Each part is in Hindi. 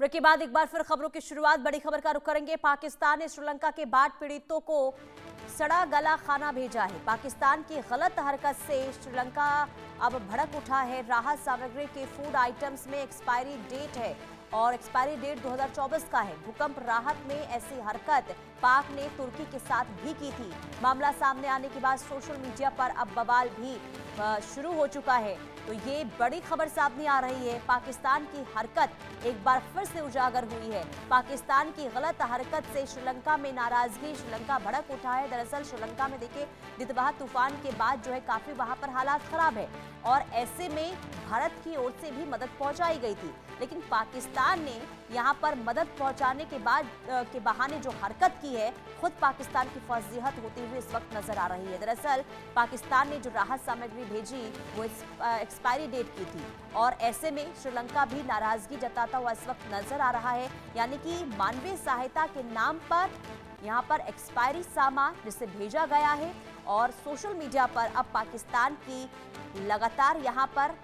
ब्रेक के बाद एक बार फिर खबरों की शुरुआत, बड़ी खबर का रुख करेंगे। पाकिस्तान ने श्रीलंका के बाढ़ पीड़ितों को सड़ा गला खाना भेजा है। पाकिस्तान की गलत हरकत से श्रीलंका अब भड़क उठा है। राहत सामग्री के फूड आइटम्स में एक्सपायरी डेट है और एक्सपायरी डेट 2024 का है। भूकंप राहत में ऐसी हरकत पाक ने तुर्की के साथ भी की थी। मामला सामने आने के बाद सोशल मीडिया पर अब बवाल भी शुरू हो चुका है। तो ये बड़ी खबर सामने आ रही है। पाकिस्तान की हरकत एक बार फिर से उजागर हुई है। पाकिस्तान की गलत हरकत से श्रीलंका में नाराजगी, श्रीलंका भड़क उठा है। दरअसल श्रीलंका में देखिए दितवाह तूफान के बाद जो है काफी वहां पर हालात खराब है और ऐसे में भारत की ओर से भी मदद पहुंचाई गई थी, लेकिन पाकिस्तान ने यहां पर मदद पहुंचाने के बाद के बहाने जो हरकत की है, खुद पाकिस्तान की फजीहत होती हुई इस वक्त नजर आ रही है। दरअसल पाकिस्तान ने जो राहत सामग्री भेजी वो एक्सपायरी डेट की थी और ऐसे में श्रीलंका भी नाराजगी जताता हुआ इस वक्त नजर आ रहा है। यानी कि मानवीय सहायता के नाम पर यहाँ पर एक्सपायरी सामान जिसे भेजा गया है और सोशल मीडिया पर अब पाकिस्तान की लगातार यहाँ पर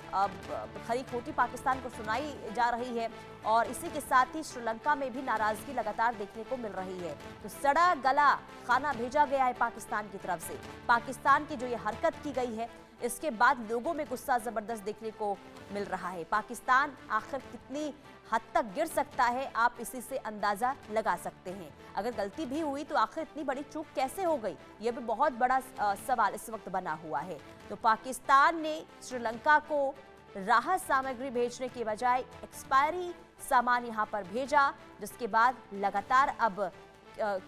खरी खोटी पाकिस्तान को सुनाई जा रही है और इसी के साथ ही श्रीलंका में भी नाराजगी लगातार देखने को मिल रही है। तो सड़ा गला खाना भेजा गया है पाकिस्तान की तरफ से। पाकिस्तान की जो ये हरकत की गई है, इसके बाद लोगों में गुस्सा जबरदस्त देखने को मिल रहा है। पाकिस्तान आखिर कितनी हद तक गिर सकता है, आप इसी से अंदाजा लगा सकते हैं। अगर गलती भी हुई तो आखिर इतनी बड़ी चूक कैसे हो गई, यह भी बहुत बड़ा सवाल इस वक्त बना हुआ है। तो पाकिस्तान ने श्रीलंका को राहत सामग्री भेजने के बजाय एक्सपायरी सामान यहां पर भेजा, जिसके बाद लगातार अब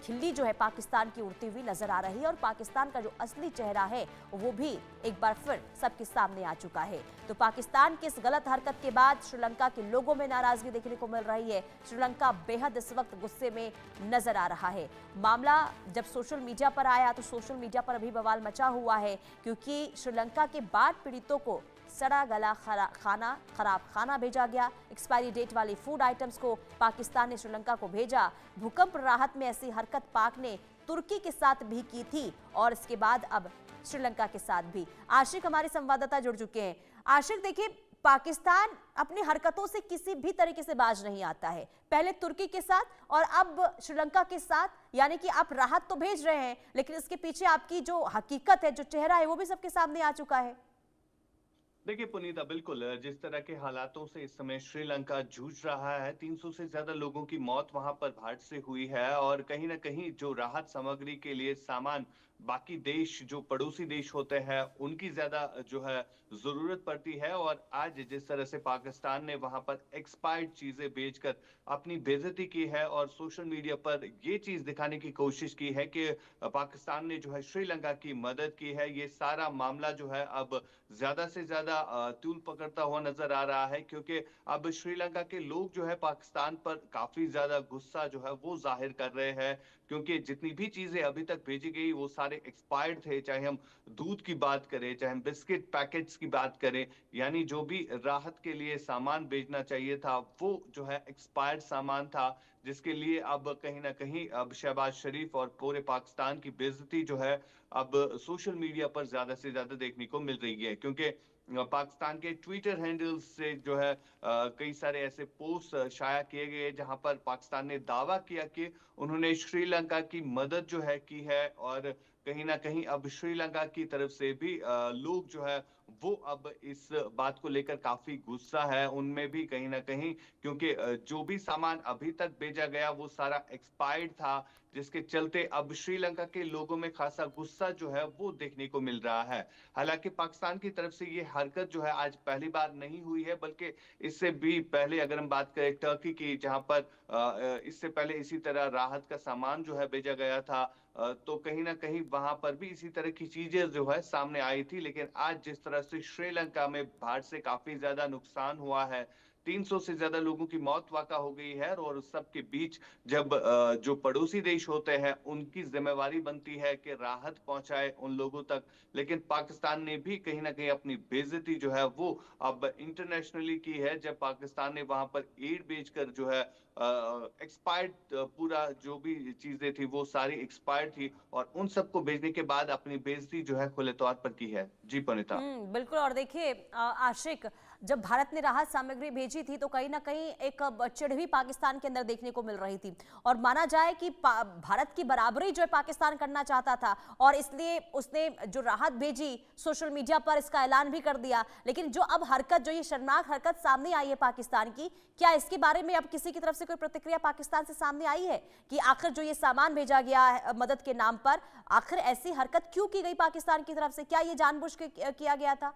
खिल्ली जो है पाकिस्तान की उड़ती हुई नजर आ रही है और पाकिस्तान का जो असली चेहरा है वो भी एक बार फिर सबके सामने आ चुका है। तो पाकिस्तान की इस गलत हरकत के बाद श्रीलंका के लोगों में नाराजगी देखने को मिल रही है। श्रीलंका बेहद इस वक्त गुस्से में नजर आ रहा है। मामला जब सोशल मीडिया पर आया तो सोशल मीडिया पर अभी बवाल मचा हुआ है, क्योंकि श्रीलंका के बाढ़ पीड़ितों को सड़ा गला खराब खाना भेजा गया। एक्सपायरी डेट वाली फूड आइटम्स को पाकिस्तान ने श्रीलंका को भेजा। भूकंप राहत में ऐसी हरकत पाक ने तुर्की के साथ भी की थी और इसके बाद अब श्रीलंका के साथ भी। आशिक हमारे संवाददाता जुड़ चुके हैं। आशिक, देखिए पाकिस्तान अपनी हरकतों से किसी भी तरीके से बाज नहीं आता है। पहले तुर्की के साथ और अब श्रीलंका के साथ, यानी कि आप राहत तो भेज रहे हैं लेकिन इसके पीछे आपकी जो हकीकत है, जो चेहरा है, वो भी सबके सामने आ चुका है। देखिए पुनीता, बिल्कुल जिस तरह के हालातों से इस समय श्रीलंका जूझ रहा है, 300 से ज्यादा लोगों की मौत वहां पर बाढ़ से हुई है और कहीं ना कहीं जो राहत सामग्री के लिए सामान बाकी देश, जो पड़ोसी देश होते हैं, उनकी ज्यादा जो है जरूरत पड़ती है। और आज जिस तरह से पाकिस्तान ने वहां पर एक्सपायर्ड चीजें बेचकर अपनी बेइज्जती की है और सोशल मीडिया पर ये चीज दिखाने की कोशिश की है कि पाकिस्तान ने जो है श्रीलंका की मदद की है, ये सारा मामला जो है अब ज्यादा से ज्यादा तूल पकड़ता हुआ नजर आ रहा है, क्योंकि अब श्रीलंका के लोग जो है पाकिस्तान पर काफी ज्यादा गुस्सा जो है वो जाहिर कर रहे हैं, क्योंकि जितनी भी चीजें अभी तक भेजी गई वो सारे एक्सपायर्ड थे। चाहे हम दूध की बात करें, चाहे हम बिस्किट पैकेट्स की बात करें, यानी जो भी राहत के लिए सामान भेजना चाहिए था वो जो है एक्सपायर्ड सामान था, जिसके लिए अब कहीं ना कहीं अब शहबाज शरीफ और पूरे पाकिस्तान की बेइज्जती जो है अब सोशल मीडिया पर ज्यादा से ज्यादा देखने को मिल रही है। क्योंकि पाकिस्तान के ट्विटर हैंडल्स से जो है कई सारे ऐसे पोस्ट शाया किए गए जहां पर पाकिस्तान ने दावा किया कि उन्होंने श्रीलंका की मदद जो है की है और कहीं ना कहीं अब श्रीलंका की तरफ से भी लोग जो है वो अब इस बात को लेकर काफी गुस्सा है उनमें भी कहीं ना कहीं, क्योंकि जो भी सामान अभी तक भेजा गया वो सारा एक्सपायर्ड था, जिसके चलते अब श्रीलंका के लोगों में खासा गुस्सा जो है वो देखने को मिल रहा है। हालांकि पाकिस्तान की तरफ से ये हरकत जो है आज पहली बार नहीं हुई है, बल्कि इससे भी पहले अगर हम बात करें टर्की की, जहां पर इससे पहले इसी तरह राहत का सामान जो है भेजा गया था, तो कहीं ना कहीं वहां पर भी इसी तरह की चीजें जो है सामने आई थी। लेकिन आज जिस तरह से श्रीलंका में बाढ़ से काफी ज्यादा नुकसान हुआ है, 300 से ज्यादा लोगों की मौत वाक़ा हो गई है और उस सब के बीच जब जो पड़ोसी देश होते हैं उनकी जिम्मेवारी बनती है कि राहत पहुंचाए उन लोगों तक, लेकिन पाकिस्तान ने भी कहीं ना कहीं अपनी बेइज्जती जो है वो अब इंटरनेशनली की है, जब पाकिस्तान ने वहां पर एड बेचकर जो है एक्सपायर्ड पूरा जो भी चीजें थी वो सारी एक्सपायर्ड थी और उन सबको भेजने के बाद अपनी बेइज्जती जो है खुले तौर पर की है। जी पुनीता। बिल्कुल। और देखिए आशिक, जब भारत ने राहत सामग्री भेजी थी तो कहीं ना कहीं एक चिढ़ भी पाकिस्तान के अंदर देखने को मिल रही थी, और माना जाए कि भारत की बराबरी जो है पाकिस्तान करना चाहता था, और इसलिए उसने जो राहत भेजी सोशल मीडिया पर इसका ऐलान भी कर दिया। लेकिन जो अब हरकत, जो ये शर्मनाक हरकत सामने आई है पाकिस्तान की, क्या इसके बारे में अब किसी की तरफ से कोई प्रतिक्रिया पाकिस्तान से सामने आई है कि आखिर जो ये सामान भेजा गया है मदद के नाम पर, आखिर ऐसी हरकत क्यों की गई पाकिस्तान की तरफ से? क्या ये जानबूझ के किया गया था?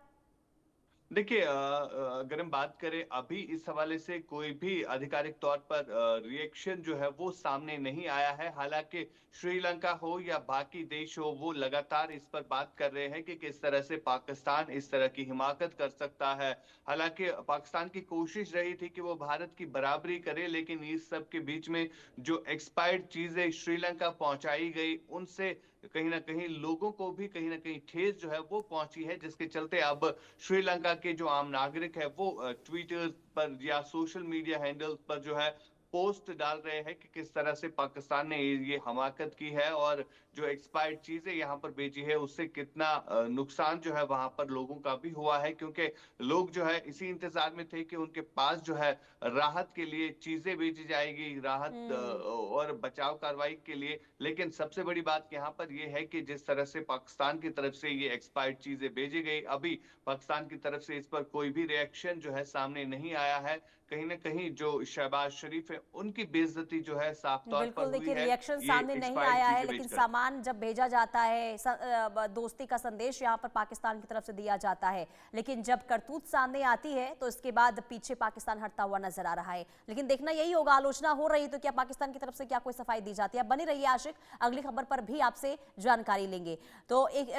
देखिए, अगर हम बात करें अभी इस हवाले से कोई भी आधिकारिक तौर पर रिएक्शन जो है वो सामने नहीं आया है। हालांकि श्रीलंका हो या बाकी देश हो, वो लगातार इस पर बात कर रहे हैं कि किस तरह से पाकिस्तान इस तरह की हिमाकत कर सकता है। हालांकि पाकिस्तान की कोशिश रही थी कि वो भारत की बराबरी करे, लेकिन इस सब के बीच में जो एक्सपायर्ड चीजें श्रीलंका पहुंचाई गई, उनसे कहीं ना कहीं लोगों को भी कहीं ना कहीं ठेस जो है वो पहुंची है, जिसके चलते अब श्रीलंका के जो आम नागरिक है वो ट्विटर पर या सोशल मीडिया हैंडल्स पर जो है पोस्ट डाल रहे हैं कि किस तरह से पाकिस्तान ने ये हमाकत की है, और जो एक्सपायर्ड चीजें यहाँ पर बेची है उससे कितना नुकसान जो है वहां पर लोगों का भी हुआ है। क्योंकि लोग जो है इसी इंतजार में थे कि उनके पास जो है राहत के लिए चीजें बेची जाएगी, राहत और बचाव कार्रवाई के लिए। लेकिन सबसे बड़ी बात यहाँ पर यह है कि जिस तरह से पाकिस्तान की तरफ से ये एक्सपायर्ड चीजें भेजी गई, अभी पाकिस्तान की तरफ से इस पर कोई भी रिएक्शन जो है सामने नहीं आया है। कहीं ना कहीं जो शहबाज शरीफ है उनकी बेइज्जती जो है साफ तौर पर बिल्कुल, हुई देखिए है रिएक्शन ये सामने नहीं एक्सपायर्ड आया है, चीजें लेकिन बेचकर। सामान जब भेजा जाता है, दोस्ती का संदेश यहाँ पर पाकिस्तान की तरफ से दिया जाता है, लेकिन जब करतूत सामने आती है तो इसके बाद पीछे पाकिस्तान हटता हुआ नजर आ रहा है। लेकिन देखना यही होगा, आलोचना हो रही तो क्या पाकिस्तान की तरफ से क्या कोई सफाई दी जाती है? बनी रहिए आशिक, अगली खबर पर भी आपसे जानकारी लेंगे। तो एक